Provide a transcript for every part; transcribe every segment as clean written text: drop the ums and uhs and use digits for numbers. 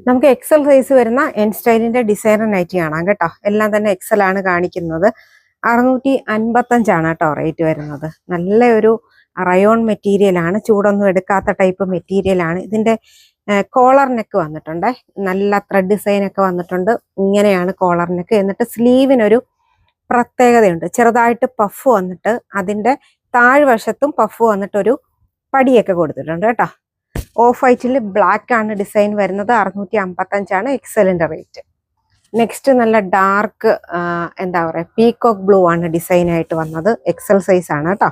നമുക്ക് XL size വരുന്ന N സ്റ്റൈലിന്റെ designer nightie കാണാം കേട്ടോ. എല്ലാം തന്നെ എക്സൽ ആണ് കാണിക്കുന്നത്. 655 കേട്ടോ റേറ്റ് വരുന്നത്. നല്ല ഒരു റയോൺ മെറ്റീരിയൽ ആണ്, ചൂടൊന്നും എടുക്കാത്ത ടൈപ്പ് മെറ്റീരിയൽ ആണ്. ഇതിന്റെ കോളർ നെക്ക് വന്നിട്ടുണ്ട്, നല്ല ത്രെഡ് ഡിസൈൻ ഒക്കെ വന്നിട്ടുണ്ട്. ഇങ്ങനെയാണ് കോളർ നെക്ക്. എന്നിട്ട് സ്ലീവിനൊരു പ്രത്യേകതയുണ്ട്, ചെറുതായിട്ട് പഫ് വന്നിട്ട് അതിന്റെ താഴ്വശത്തും പഫ് വന്നിട്ട് ഒരു പടിയൊക്കെ കൊടുത്തിട്ടുണ്ട് കേട്ടോ. ഓഫ് വൈറ്റിൽ ബ്ലാക്ക് ആണ് ഡിസൈൻ വരുന്നത്. 655 എക്സലിന്റെ റേറ്റ്. നെക്സ്റ്റ് നല്ല ഡാർക്ക് എന്താ പറയുക, പീകോക്ക് ബ്ലൂ ആണ് ഡിസൈൻ ആയിട്ട് വന്നത്. എക്സൽ സൈസ് ആണ് കേട്ടോ.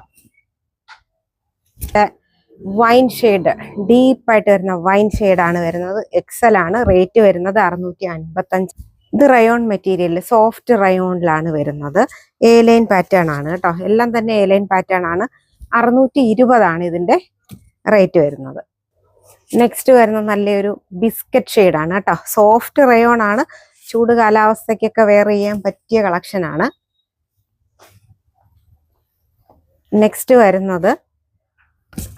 വൈൻ ഷെയ്ഡ്, ഡീപ്പായിട്ട് വരുന്ന വൈൻ ഷെയ്ഡാണ് വരുന്നത്. എക്സൽ ആണ്. റേറ്റ് വരുന്നത് 655. ഇത് റയോൺ മെറ്റീരിയൽ, സോഫ്റ്റ് റയോണിലാണ് വരുന്നത്. എ ലൈൻ പാറ്റേൺ ആണ് കേട്ടോ. എല്ലാം തന്നെ എ ലൈൻ പാറ്റേൺ ആണ്. 620 ഇതിന്റെ റേറ്റ് വരുന്നത്. നെക്സ്റ്റ് വരുന്ന നല്ലൊരു ബിസ്ക്കറ്റ് ഷെയ്ഡാണ് കേട്ടോ. സോഫ്റ്റ് റയോൺ ആണ്. ചൂട് കാലാവസ്ഥയ്ക്കൊക്കെ വെയർ ചെയ്യാൻ പറ്റിയ കളക്ഷൻ ആണ്. നെക്സ്റ്റ് വരുന്നത്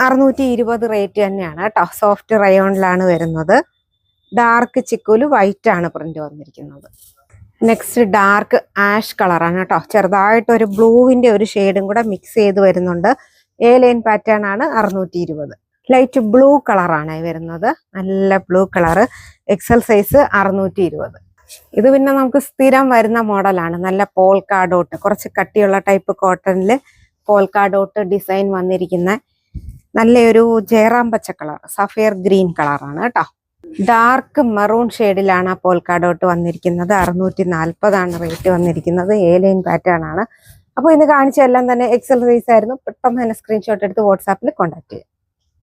620 റേറ്റ് തന്നെയാണ് കേട്ടോ. സോഫ്റ്റ് റയോണിലാണ് വരുന്നത്. ഡാർക്ക് ചിക്കുല് വൈറ്റ് ആണ് പ്രിന്റ് വന്നിരിക്കുന്നത്. നെക്സ്റ്റ് ഡാർക്ക് ആഷ് കളറാണ് കേട്ടോ. ചെറുതായിട്ട് ഒരു ബ്ലൂവിന്റെ ഒരു ഷെയ്ഡും കൂടെ മിക്സ് ചെയ്ത് വരുന്നുണ്ട്. എ ലൈൻ പാറ്റേൺ ആണ്. 620. ലൈറ്റ് ബ്ലൂ കളറാണ് വരുന്നത്. നല്ല ബ്ലൂ കളറ്. XL size 620. ഇത് പിന്നെ നമുക്ക് സ്ഥിരം വരുന്ന മോഡലാണ്. നല്ല പോൾക്കാ ഡോട്ട്, കുറച്ച് കട്ടിയുള്ള ടൈപ്പ് കോട്ടണില് പോൾക്കാ ഡോട്ട് ഡിസൈൻ വന്നിരിക്കുന്ന നല്ലൊരു ജയറാം പച്ച കളർ, സഫയർ ഗ്രീൻ കളറാണ് കേട്ടോ. ഡാർക്ക് മെറൂൺ ഷെയ്ഡിലാണ് ആ പോൾക്കാ ഡോട്ട് വന്നിരിക്കുന്നത്. 640 റേറ്റ് വന്നിരിക്കുന്നത്. എ ലൈൻ പാറ്റേൺ ആണ്. അപ്പോൾ ഇന്ന് കാണിച്ച എല്ലാം തന്നെ എക്സൽ സൈസ് ആയിരുന്നു. പെട്ടെന്ന് തന്നെ സ്ക്രീൻഷോട്ട് എടുത്ത് വാട്സാപ്പിൽ കോൺടാക്ട് ചെയ്യാം.